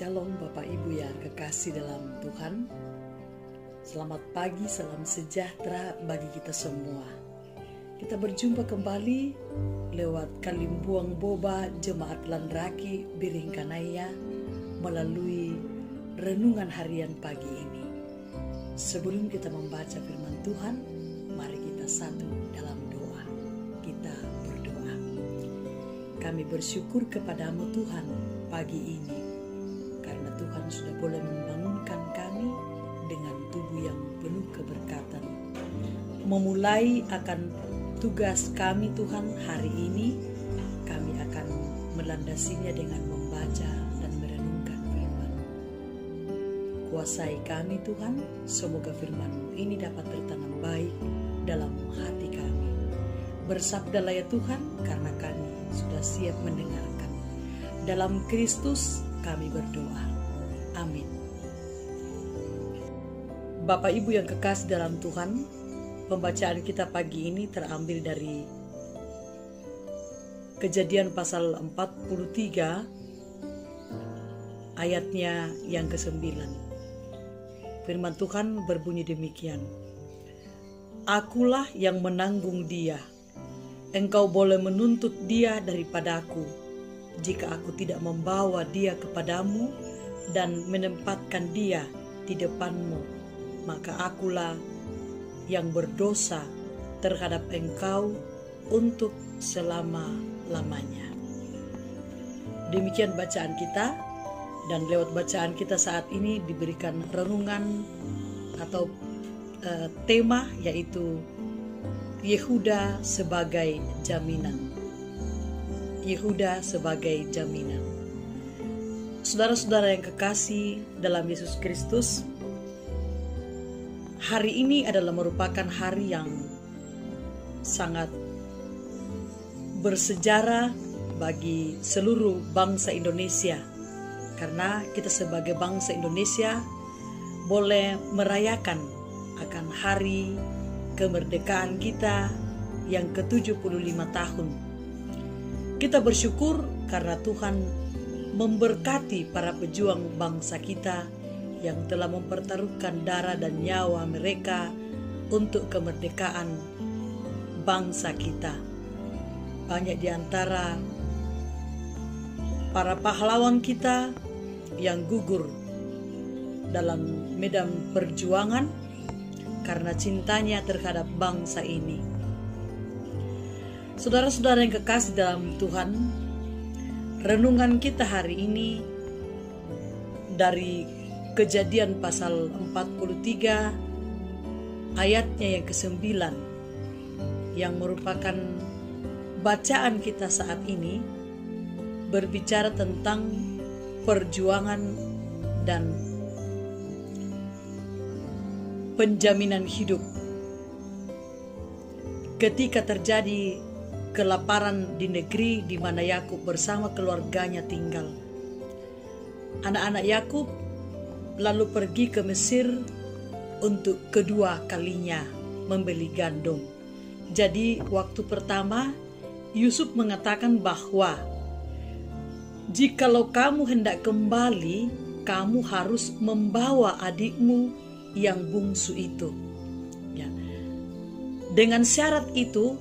Shalom Bapak Ibu yang kekasih dalam Tuhan. Selamat pagi, salam sejahtera bagi kita semua. Kita berjumpa kembali lewat Kalimbuang Boba Jemaat Landraki Biringkanaya melalui renungan harian pagi ini. Sebelum kita membaca firman Tuhan, mari kita satu dalam doa. Kita berdoa. Kami bersyukur kepadamu Tuhan pagi ini, karena Tuhan sudah boleh membangunkan kami dengan tubuh yang penuh keberkatan. Memulai akan tugas kami Tuhan hari ini, kami akan melandasinya dengan membaca dan merenungkan firman. Kuasai kami Tuhan, semoga firman ini dapat tertanam baik dalam hati kami. Bersabdalah ya Tuhan, karena kami sudah siap mendengarkan. Dalam Kristus kami berdoa. Amin. Bapak Ibu yang kekasih dalam Tuhan, pembacaan kita pagi ini terambil dari Kejadian pasal 43 ayatnya yang ke-9. Firman Tuhan berbunyi demikian. Akulah yang menanggung dia. Engkau boleh menuntut dia daripadaku, jika aku tidak membawa dia kepadamu dan menempatkan dia di depanmu, maka akulah yang berdosa terhadap engkau untuk selama-lamanya. Demikian bacaan kita, dan lewat bacaan kita saat ini diberikan renungan atau tema, yaitu Yehuda sebagai jaminan. Yehuda sebagai jaminan. Saudara-saudara yang kekasih dalam Yesus Kristus, hari ini adalah merupakan hari yang sangat bersejarah bagi seluruh bangsa Indonesia, karena kita sebagai bangsa Indonesia boleh merayakan akan hari kemerdekaan kita yang ke-75 tahun. Kita bersyukur karena Tuhan memberkati para pejuang bangsa kita yang telah mempertaruhkan darah dan nyawa mereka untuk kemerdekaan bangsa kita. Banyak di antara para pahlawan kita yang gugur dalam medan perjuangan karena cintanya terhadap bangsa ini. Saudara-saudara yang kekasih dalam Tuhan, renungan kita hari ini dari Kejadian pasal 43 ayatnya yang ke-9, yang merupakan bacaan kita saat ini, berbicara tentang perjuangan dan penjaminan hidup. Ketika terjadi kelaparan di negeri di mana Yakub bersama keluarganya tinggal, anak-anak Yakub lalu pergi ke Mesir untuk kedua kalinya membeli gandum. Jadi waktu pertama Yusuf mengatakan bahwa jikalau kamu hendak kembali, kamu harus membawa adikmu yang bungsu itu. Ya. Dengan syarat itu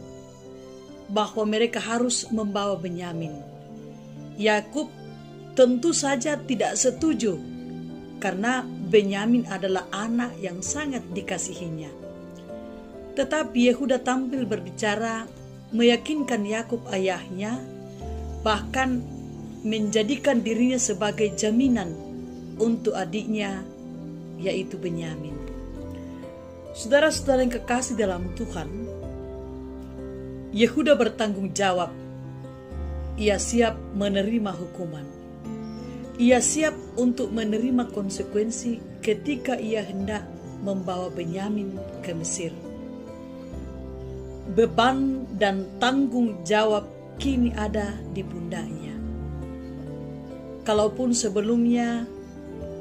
bahwa mereka harus membawa Benyamin. Yakub tentu saja tidak setuju, karena Benyamin adalah anak yang sangat dikasihinya. Tetapi Yehuda tampil berbicara, meyakinkan Yakub ayahnya, bahkan menjadikan dirinya sebagai jaminan untuk adiknya, yaitu Benyamin. Saudara-saudara yang kekasih dalam Tuhan, Yehuda bertanggung jawab. Ia siap menerima hukuman. Ia siap untuk menerima konsekuensi ketika ia hendak membawa Benyamin ke Mesir. Beban dan tanggung jawab kini ada di pundaknya. Kalaupun sebelumnya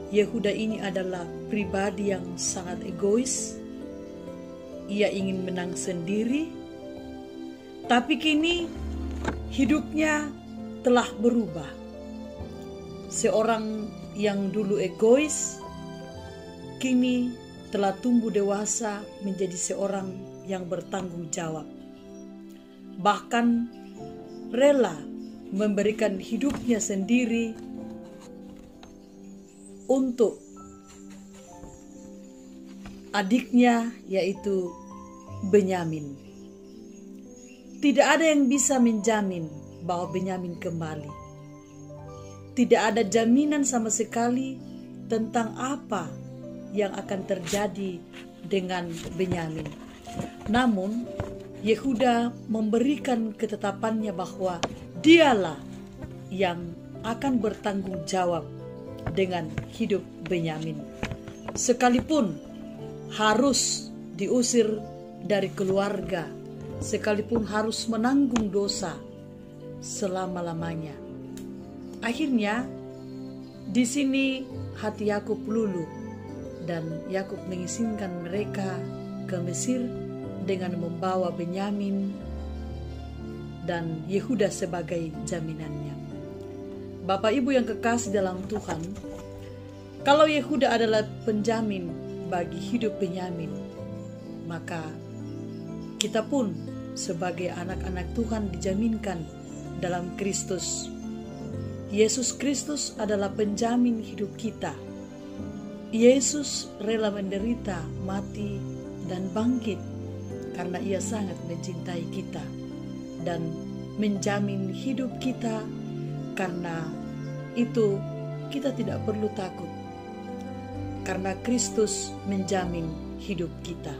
Yehuda ini adalah pribadi yang sangat egois, ia ingin menang sendiri, tapi kini hidupnya telah berubah. Seorang yang dulu egois, kini telah tumbuh dewasa menjadi seorang yang bertanggung jawab. Bahkan rela memberikan hidupnya sendiri untuk adiknya, yaitu Benyamin. Tidak ada yang bisa menjamin bahwa Benyamin kembali. Tidak ada jaminan sama sekali tentang apa yang akan terjadi dengan Benyamin. Namun Yehuda memberikan ketetapannya bahwa dialah yang akan bertanggung jawab dengan hidup Benyamin. Sekalipun harus diusir dari keluarga, sekalipun harus menanggung dosa selama-lamanya. Akhirnya di sini hati Yakub luluh dan Yakub mengizinkan mereka ke Mesir dengan membawa Benyamin dan Yehuda sebagai jaminannya. Bapak Ibu yang kekasih dalam Tuhan, kalau Yehuda adalah penjamin bagi hidup Benyamin, maka kita pun sebagai anak-anak Tuhan dijaminkan dalam Kristus. Yesus Kristus adalah penjamin hidup kita. Yesus rela menderita, mati, dan bangkit karena Ia sangat mencintai kita dan menjamin hidup kita. Karena itu kita tidak perlu takut, karena Kristus menjamin hidup kita.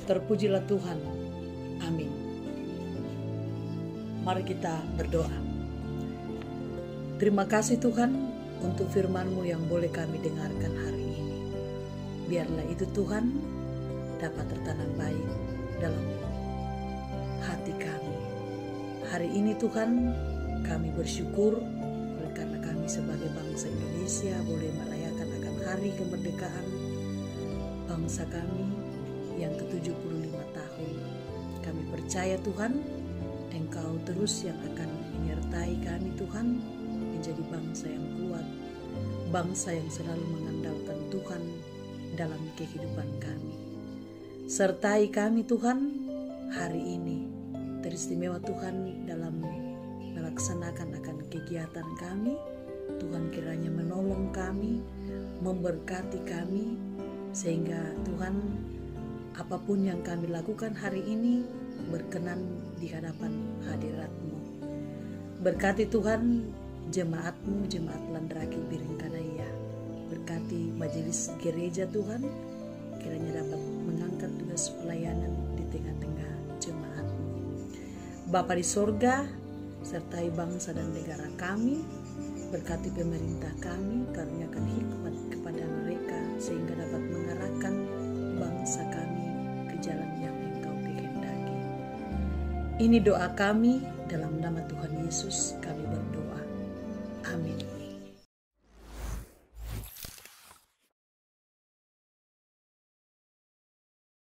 Terpujilah Tuhan. Amin. Mari kita berdoa. Terima kasih Tuhan untuk firman-Mu yang boleh kami dengarkan hari ini. Biarlah itu Tuhan dapat tertanam baik dalam hati kami. Hari ini Tuhan, kami bersyukur oleh karena kami sebagai bangsa Indonesia boleh merayakan akan hari kemerdekaan bangsa kami yang ke-75 tahun. Kami percaya Tuhan, Engkau terus yang akan menyertai kami Tuhan, menjadi bangsa yang kuat, bangsa yang selalu mengandalkan Tuhan dalam kehidupan kami. Sertai kami Tuhan hari ini, teristimewa Tuhan dalam melaksanakan akan kegiatan kami. Tuhan kiranya menolong kami, memberkati kami, sehingga Tuhan apapun yang kami lakukan hari ini berkenan di hadapan hadirat-Mu. Berkati Tuhan jemaat-Mu, jemaat Landraki Biringkanaya. Berkati majelis gereja Tuhan, kiranya dapat mengangkat tugas pelayanan di tengah-tengah jemaat-Mu. Bapa di sorga, sertai bangsa dan negara kami, berkati pemerintah kami, karuniakan hikmat kepada mereka sehingga dapat mengarahkan bangsa kami ke jalan yang Engkau kehendaki. Ini doa kami, dalam nama Tuhan Yesus kami berdoa. Amin.